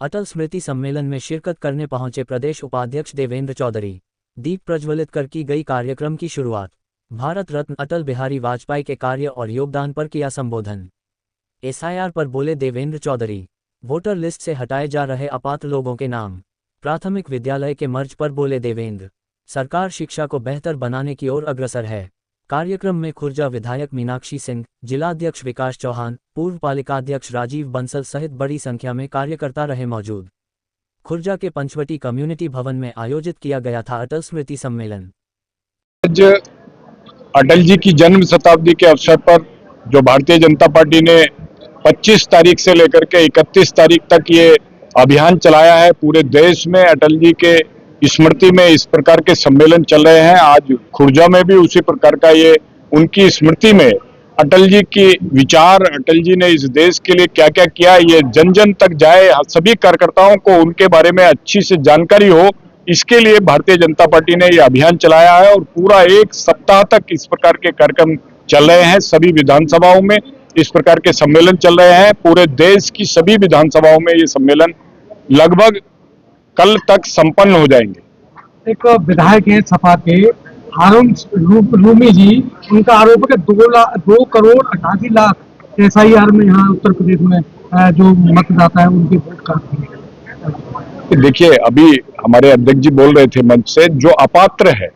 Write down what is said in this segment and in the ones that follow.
अटल स्मृति सम्मेलन में शिरकत करने पहुंचे प्रदेश उपाध्यक्ष देवेंद्र चौधरी। दीप प्रज्वलित कर की गई कार्यक्रम की शुरुआत। भारत रत्न अटल बिहारी वाजपेयी के कार्य और योगदान पर किया संबोधन। एसआईआर पर बोले देवेंद्र चौधरी। वोटर लिस्ट से हटाए जा रहे अपात्र लोगों के नाम। प्राथमिक विद्यालय के मर्ज पर बोले देवेंद्र। सरकार शिक्षा को बेहतर बनाने की ओर अग्रसर है। कार्यक्रम में खुर्जा विधायक मीनाक्षी सिंह, जिलाध्यक्ष विकास चौहान, पूर्व पालिकाध्यक्ष राजीव बंसल सहित बड़ी संख्या में कार्यकर्ता रहे मौजूद। खुर्जा के पंचवटी कम्युनिटी भवन में आयोजित किया गया था अटल स्मृति सम्मेलन। आज अटल जी की जन्म शताब्दी के अवसर पर जो भारतीय जनता पार्टी ने 25 तारीख से लेकर के 31 तारीख तक ये अभियान चलाया है, पूरे देश में अटल जी के स्मृति में इस प्रकार के सम्मेलन चल रहे हैं। आज खुर्जा में भी उसी प्रकार का ये उनकी स्मृति में अटल जी की विचार, अटल जी ने इस देश के लिए क्या क्या किया, ये जन जन तक जाए, सभी कार्यकर्ताओं को उनके बारे में अच्छी से जानकारी हो, इसके लिए भारतीय जनता पार्टी ने ये अभियान चलाया है। और पूरा एक सप्ताह तक इस प्रकार के कार्यक्रम चल रहे हैं। सभी विधानसभाओं में इस प्रकार के सम्मेलन चल रहे हैं। पूरे देश की सभी विधानसभाओं में ये सम्मेलन लगभग कल तक संपन्न हो जाएंगे। एक विधायक है सपा के हारून रूमी जी, उनका आरोप है कि 2 करोड़ 88 लाख एसआईआर में यहाँ उत्तर प्रदेश में जो मतदाता है उनके वोट काटते हैं। देखिए, अभी हमारे अध्यक्ष जी बोल रहे थे मंच से, जो अपात्र है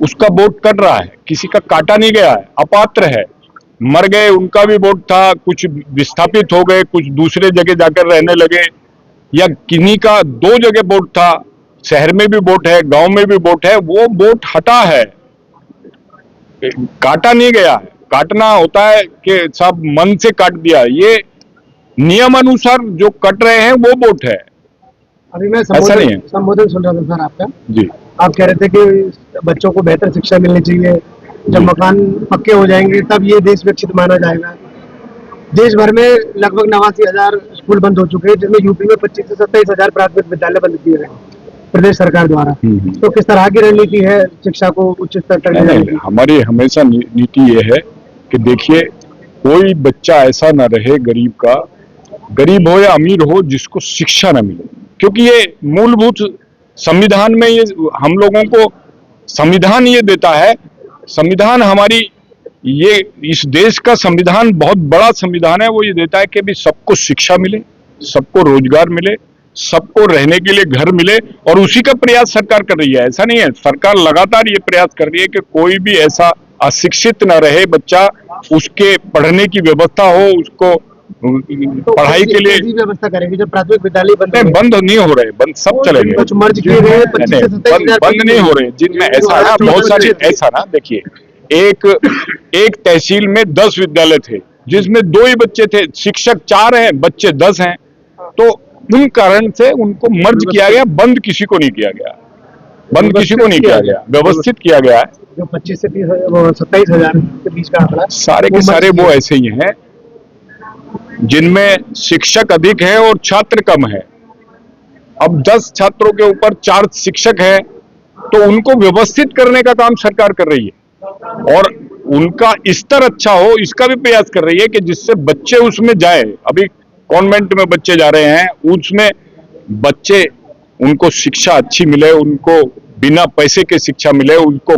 उसका वोट कट रहा है, किसी का काटा नहीं गया है। अपात्र है, मर गए, उनका भी वोट था, कुछ विस्थापित हो गए, कुछ दूसरे जगह जाकर रहने लगे, या किन्हीं का 2 जगह वोट था, शहर में भी वोट है, गांव में भी वोट है, वो वोट हटा है, काटा नहीं गया है। काटना होता है कि सब मन से काट दिया, ये नियम अनुसार जो कट रहे हैं वो वोट है। अभी मैं संबोधन सुन रहा था सर आपका जी। आप कह रहे थे कि बच्चों को बेहतर शिक्षा मिलनी चाहिए, जब मकान पक्के हो जाएंगे तब ये देश विकसित माना जाएगा। देश भर में लगभग 89,000 स्कूल बंद हो चुके हैं, जिसमें यूपी में 25 से 27,000 प्राथमिक विद्यालय बंद किए गए प्रदेश सरकार द्वारा। तो किस तरह की रणनीति है शिक्षा को उच्च स्तर तक ले जाने की? हमारी हमेशा नीति ये है कि देखिए, कोई बच्चा ऐसा न रहे गरीब का, गरीब हो या अमीर हो, जिसको शिक्षा न मिले, क्योंकि ये मूलभूत संविधान में ये हम लोगों को संविधान ये देता है। संविधान हमारी ये इस देश का संविधान बहुत बड़ा संविधान है, वो ये देता है कि भी सबको शिक्षा मिले, सबको रोजगार मिले, सबको रहने के लिए घर मिले, और उसी का प्रयास सरकार कर रही है। ऐसा नहीं है, सरकार लगातार ये प्रयास कर रही है कि कोई भी ऐसा अशिक्षित न रहे बच्चा, उसके पढ़ने की व्यवस्था हो, उसको पढ़ाई के लिए व्यवस्था करेंगे। जब प्राथमिक विद्यालय बंद नहीं हो रहे, बंद सब चलेंगे, कुछ मर्ज किए गए, बंद नहीं हो रहे, जिनमें ऐसा ना बहुत सारे ऐसा ना, देखिए, एक तहसील में 10 विद्यालय थे, जिसमें 2 ही बच्चे थे, शिक्षक 4 हैं, बच्चे 10 हैं, तो उन कारण से उनको मर्ज किया गया, बंद किसी को नहीं किया गया, बंद किसी को नहीं किया गया, व्यवस्थित किया गया है। जो 25 से 27,000 के बीच का आंकड़ा, सारे के सारे वो ऐसे ही हैं जिनमें शिक्षक अधिक है और छात्र कम है। अब 10 छात्रों के ऊपर 4 शिक्षक हैं, तो उनको व्यवस्थित करने का काम सरकार कर रही है, और उनका स्तर अच्छा हो इसका भी प्रयास कर रही है कि जिससे बच्चे उसमें जाए। अभी कॉन्वेंट में बच्चे जा रहे हैं, उसमें बच्चे, उनको शिक्षा अच्छी मिले, उनको बिना पैसे के शिक्षा मिले, उनको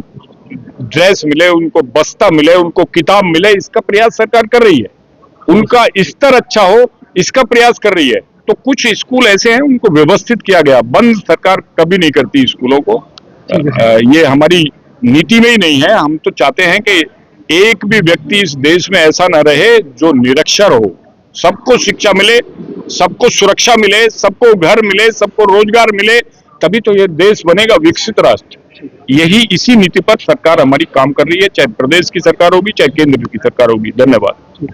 ड्रेस मिले, उनको बस्ता मिले, उनको किताब मिले, इसका प्रयास सरकार कर रही है। उनका स्तर अच्छा हो इसका प्रयास कर रही है। तो कुछ स्कूल ऐसे हैं उनको व्यवस्थित किया गया, बंद सरकार कभी नहीं करती स्कूलों को, ये हमारी नीति में ही नहीं है। हम तो चाहते हैं कि एक भी व्यक्ति इस देश में ऐसा न रहे जो निरक्षर हो, सबको शिक्षा मिले, सबको सुरक्षा मिले, सबको घर मिले, सबको रोजगार मिले, तभी तो ये देश बनेगा विकसित राष्ट्र। यही इसी नीति पर सरकार हमारी काम कर रही है, चाहे प्रदेश की सरकार होगी, चाहे केंद्र की सरकार होगी। धन्यवाद।